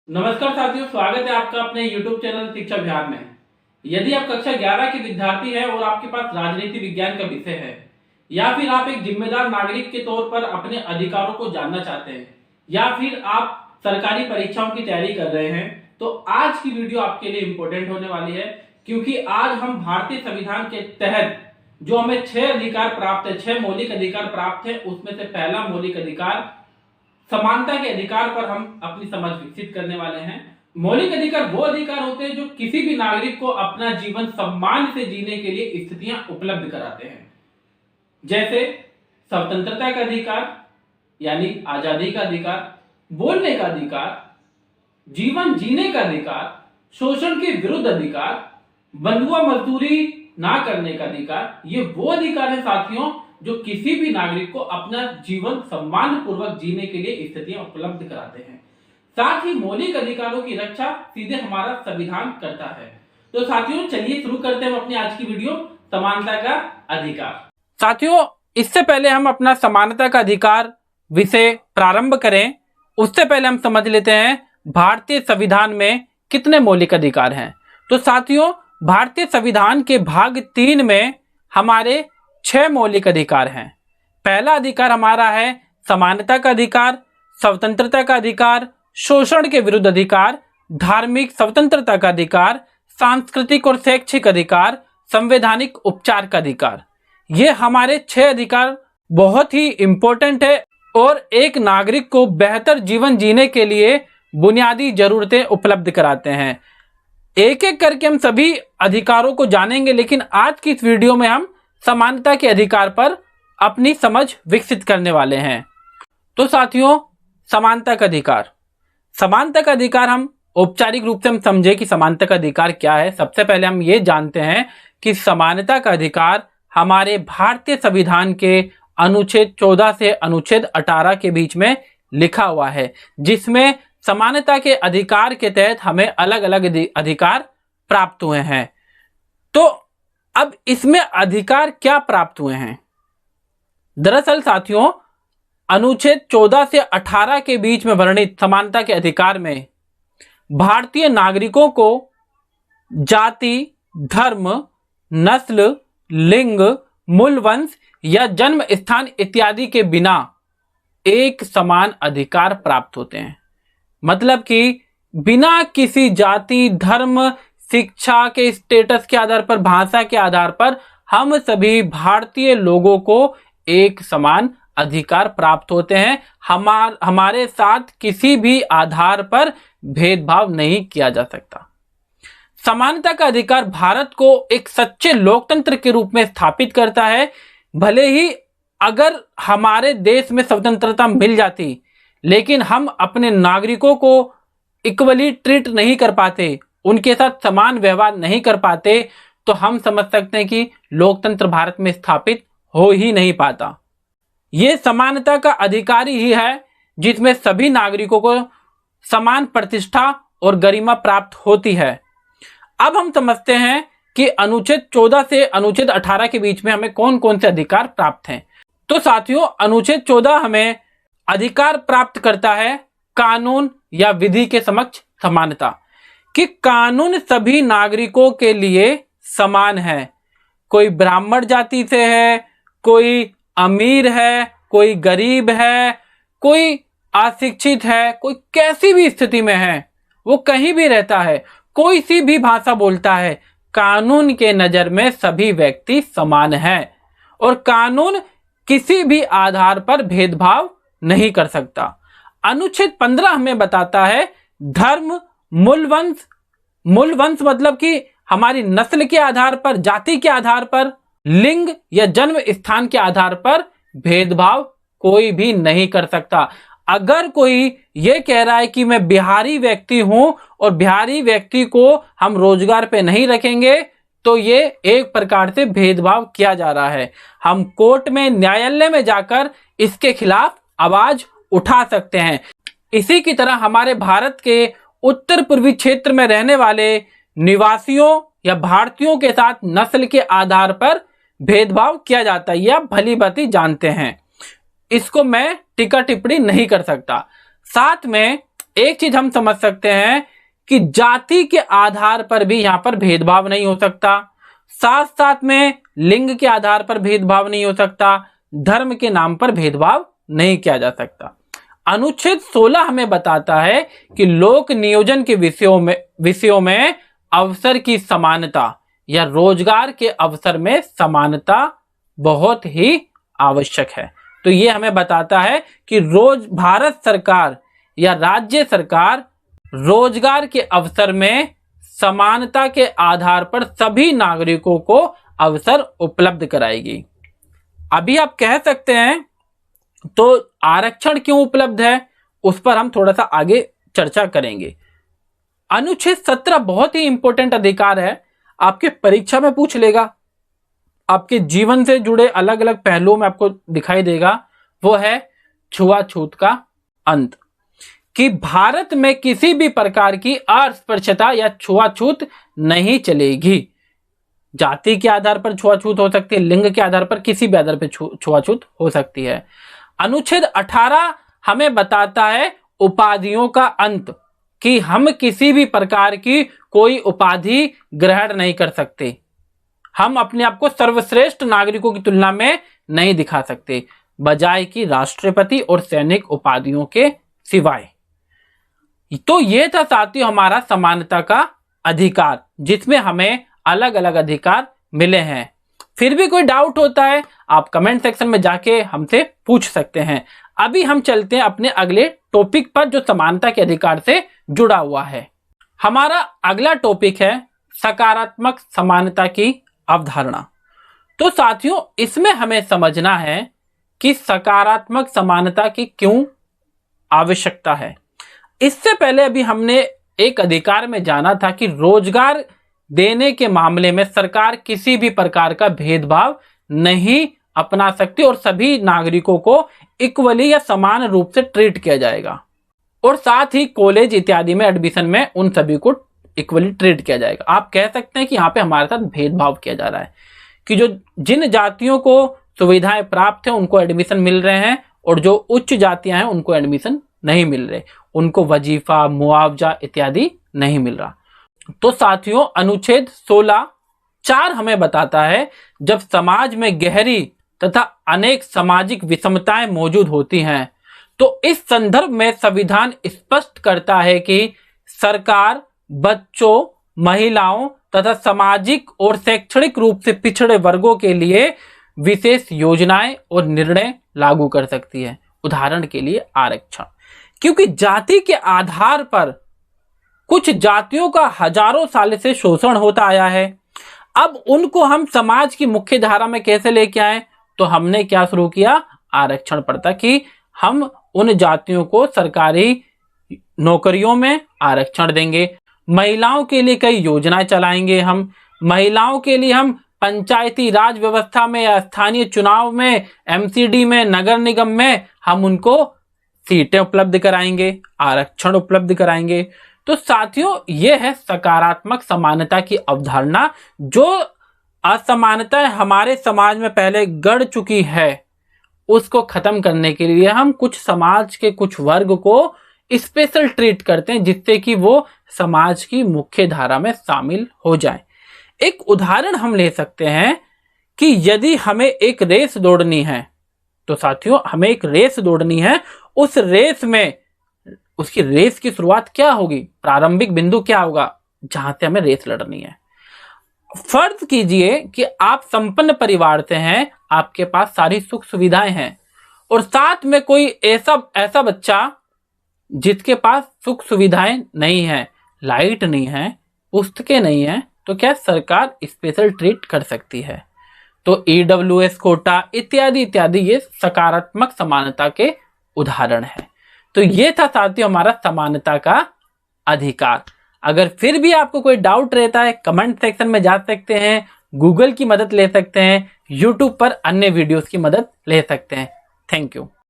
नमस्कार साथियों, स्वागत है आपका अपने YouTube चैनल शिक्षा बिहार में। यदि आप कक्षा 11 के विद्यार्थी हैं और आपके पास राजनीति विज्ञान का विषय है या फिर आप एक जिम्मेदार नागरिक के तौर पर अपने अधिकारों को जानना चाहते हैं या फिर आप सरकारी परीक्षाओं की तैयारी कर रहे हैं, तो आज की वीडियो आपके लिए इंपॉर्टेंट होने वाली है। क्योंकि आज हम भारतीय संविधान के तहत जो हमें 6 अधिकार प्राप्त है, 6 मौलिक अधिकार प्राप्त है, उसमें से पहला मौलिक अधिकार समानता के अधिकार पर हम अपनी समझ विकसित करने वाले हैं। मौलिक अधिकार वो अधिकार होते हैं जो किसी भी नागरिक को अपना जीवन सम्मान से जीने के लिए स्थितियां उपलब्ध कराते हैं, जैसे स्वतंत्रता का अधिकार यानी आजादी का अधिकार, बोलने का अधिकार, जीवन जीने का अधिकार, शोषण के विरुद्ध अधिकार, बंधुआ मजदूरी ना करने का अधिकार। ये वो अधिकार है साथियों जो किसी भी नागरिक को अपना जीवन सम्मान पूर्वक जीने के लिए स्थितियां उपलब्ध कराते हैं। साथ ही मौलिक अधिकारों की रक्षा सीधे हमारा संविधान करता है। तो साथियों चलिए शुरू करते हैं अपनी आज की वीडियो, समानता का अधिकार। साथियों इससे पहले हम अपना समानता का अधिकार विषय प्रारंभ करें, उससे पहले हम समझ लेते हैं भारतीय संविधान में कितने मौलिक अधिकार हैं। तो साथियों भारतीय संविधान के भाग 3 में हमारे 6 मौलिक अधिकार हैं। पहला अधिकार हमारा है समानता का अधिकार, स्वतंत्रता का अधिकार, शोषण के विरुद्ध अधिकार, धार्मिक स्वतंत्रता का अधिकार, सांस्कृतिक और शैक्षिक अधिकार, संवैधानिक उपचार का अधिकार। ये हमारे 6 अधिकार बहुत ही इंपॉर्टेंट है और एक नागरिक को बेहतर जीवन जीने के लिए बुनियादी जरूरतें उपलब्ध कराते हैं। एक एक करके हम सभी अधिकारों को जानेंगे, लेकिन आज की इस वीडियो में हम समानता के अधिकार पर अपनी समझ विकसित करने वाले हैं। तो साथियों समानता का अधिकार, समानता का अधिकार हम औपचारिक रूप से हम समझे कि समानता का अधिकार क्या है। सबसे पहले हम ये जानते हैं कि समानता का अधिकार हमारे भारतीय संविधान के अनुच्छेद 14 से अनुच्छेद 18 के बीच में लिखा हुआ है, जिसमें समानता के अधिकार के तहत हमें अलग अलग अधिकार प्राप्त हुए हैं। तो अब इसमें अधिकार क्या प्राप्त हुए हैं? दरअसल साथियों अनुच्छेद 14 से 18 के बीच में वर्णित समानता के अधिकार में भारतीय नागरिकों को जाति, धर्म, नस्ल, लिंग, मूल वंश या जन्म स्थान इत्यादि के बिना एक समान अधिकार प्राप्त होते हैं। मतलब कि बिना किसी जाति, धर्म, शिक्षा के स्टेटस के आधार पर, भाषा के आधार पर हम सभी भारतीय लोगों को एक समान अधिकार प्राप्त होते हैं। हमारे साथ किसी भी आधार पर भेदभाव नहीं किया जा सकता। समानता का अधिकार भारत को एक सच्चे लोकतंत्र के रूप में स्थापित करता है। भले ही अगर हमारे देश में स्वतंत्रता मिल जाती, लेकिन हम अपने नागरिकों को इक्वली ट्रीट नहीं कर पाते, उनके साथ समान व्यवहार नहीं कर पाते, तो हम समझ सकते हैं कि लोकतंत्र भारत में स्थापित हो ही नहीं पाता। ये समानता का अधिकार ही है जिसमें सभी नागरिकों को समान प्रतिष्ठा और गरिमा प्राप्त होती है। अब हम समझते हैं कि अनुच्छेद 14 से अनुच्छेद 18 के बीच में हमें कौन कौन से अधिकार प्राप्त हैं। तो साथियों अनुच्छेद 14 हमें अधिकार प्राप्त करता है कानून या विधि के समक्ष समानता, कि कानून सभी नागरिकों के लिए समान है। कोई ब्राह्मण जाति से है, कोई अमीर है, कोई गरीब है, कोई अशिक्षित है, कोई कैसी भी स्थिति में है, वो कहीं भी रहता है, कोई सी भी भाषा बोलता है, कानून के नजर में सभी व्यक्ति समान हैं और कानून किसी भी आधार पर भेदभाव नहीं कर सकता। अनुच्छेद 15 हमें बताता है धर्म, मूल वंश मतलब कि हमारी नस्ल के आधार पर, जाति के आधार पर, लिंग या जन्म स्थान के आधार पर भेदभाव कोई भी नहीं कर सकता। अगर कोई ये कह रहा है कि मैं बिहारी व्यक्ति हूं और बिहारी व्यक्ति को हम रोजगार पे नहीं रखेंगे, तो ये एक प्रकार से भेदभाव किया जा रहा है। हम कोर्ट में, न्यायालय में जाकर इसके खिलाफ आवाज उठा सकते हैं। इसी की तरह हमारे भारत के उत्तर पूर्वी क्षेत्र में रहने वाले निवासियों या भारतीयों के साथ नस्ल के आधार पर भेदभाव किया जाता है, यह भली भांति जानते हैं। इसको मैं टीका टिप्पणी नहीं कर सकता। साथ में एक चीज हम समझ सकते हैं कि जाति के आधार पर भी यहां पर भेदभाव नहीं हो सकता, साथ साथ में लिंग के आधार पर भेदभाव नहीं हो सकता, धर्म के नाम पर भेदभाव नहीं किया जा सकता। अनुच्छेद 16 हमें बताता है कि लोक नियोजन के विषयों में अवसर की समानता या रोजगार के अवसर में समानता बहुत ही आवश्यक है। तो ये हमें बताता है कि भारत सरकार या राज्य सरकार रोजगार के अवसर में समानता के आधार पर सभी नागरिकों को अवसर उपलब्ध कराएगी। अभी आप कह सकते हैं तो आरक्षण क्यों उपलब्ध है, उस पर हम थोड़ा सा आगे चर्चा करेंगे। अनुच्छेद 17 बहुत ही इंपॉर्टेंट अधिकार है, आपके परीक्षा में पूछ लेगा, आपके जीवन से जुड़े अलग अलग पहलुओं में आपको दिखाई देगा। वो है छुआछूत का अंत, कि भारत में किसी भी प्रकार की अस्पृश्यता या छुआछूत नहीं चलेगी। जाति के आधार पर छुआछूत हो सकती है, लिंग के आधार पर किसी भी आधार पर छुआछूत हो सकती है। अनुच्छेद 18 हमें बताता है उपाधियों का अंत, कि हम किसी भी प्रकार की कोई उपाधि ग्रहण नहीं कर सकते, हम अपने आप को सर्वश्रेष्ठ नागरिकों की तुलना में नहीं दिखा सकते, बजाय कि राष्ट्रपति और सैनिक उपाधियों के सिवाय। तो ये था साथियों हमारा समानता का अधिकार, जिसमें हमें अलग अलग अधिकार मिले हैं। फिर भी कोई डाउट होता है आप कमेंट सेक्शन में जाके हमसे पूछ सकते हैं। अभी हम चलते हैं अपने अगले टॉपिक पर, जो समानता के अधिकार से जुड़ा हुआ है। हमारा अगला टॉपिक है सकारात्मक समानता की अवधारणा। तो साथियों इसमें हमें समझना है कि सकारात्मक समानता की क्यों आवश्यकता है। इससे पहले अभी हमने एक अधिकार में जाना था कि रोजगार देने के मामले में सरकार किसी भी प्रकार का भेदभाव नहीं अपना सकती और सभी नागरिकों को इक्वली या समान रूप से ट्रीट किया जाएगा, और साथ ही कॉलेज इत्यादि में एडमिशन में उन सभी को इक्वली ट्रीट किया जाएगा। आप कह सकते हैं कि यहाँ पे हमारे साथ भेदभाव किया जा रहा है, कि जो जिन जातियों को सुविधाएं प्राप्त है उनको एडमिशन मिल रहे हैं, और जो उच्च जातियां हैं उनको एडमिशन नहीं मिल रहे, उनको वजीफा मुआवजा इत्यादि नहीं मिल रहा। तो साथियों अनुच्छेद 16(4) हमें बताता है जब समाज में गहरी तथा अनेक सामाजिक विषमताएं मौजूद होती हैं, तो इस संदर्भ में संविधान स्पष्ट करता है कि सरकार बच्चों, महिलाओं तथा सामाजिक और शैक्षणिक रूप से पिछड़े वर्गों के लिए विशेष योजनाएं और निर्णय लागू कर सकती है। उदाहरण के लिए आरक्षण, क्योंकि जाति के आधार पर कुछ जातियों का हजारों साल से शोषण होता आया है। अब उनको हम समाज की मुख्य धारा में कैसे लेके आए, तो हमने क्या शुरू किया, आरक्षण प्रथा, कि हम उन जातियों को सरकारी नौकरियों में आरक्षण देंगे, महिलाओं के लिए कई योजनाएं चलाएंगे, हम महिलाओं के लिए हम पंचायती राज व्यवस्था में या स्थानीय चुनाव में, एमसीडी में, नगर निगम में हम उनको सीटें उपलब्ध कराएंगे, आरक्षण उपलब्ध कराएंगे। तो साथियों ये है सकारात्मक समानता की अवधारणा। जो असमानता हमारे समाज में पहले गढ़ चुकी है उसको खत्म करने के लिए हम कुछ समाज के कुछ वर्ग को स्पेशल ट्रीट करते हैं, जिससे कि वो समाज की मुख्य धारा में शामिल हो जाए। एक उदाहरण हम ले सकते हैं कि यदि हमें एक रेस दौड़नी है, तो साथियों हमें एक रेस दौड़नी है, उस रेस में उसकी रेस की शुरुआत क्या होगी, प्रारंभिक बिंदु क्या होगा जहां से हमें रेस लड़नी है। फर्ज कीजिए कि आप संपन्न परिवार से हैं, आपके पास सारी सुख सुविधाएं हैं, और साथ में कोई ऐसा बच्चा जिसके पास सुख सुविधाएं नहीं है, लाइट नहीं है, पुस्तकें नहीं है, तो क्या सरकार स्पेशल ट्रीट कर सकती है। तो EWS कोटा इत्यादि इत्यादि ये सकारात्मक समानता के उदाहरण है। तो ये था साथियों हमारा समानता का अधिकार। अगर फिर भी आपको कोई डाउट रहता है कमेंट सेक्शन में जा सकते हैं, गूगल की मदद ले सकते हैं, यूट्यूब पर अन्य वीडियोस की मदद ले सकते हैं। Thank you.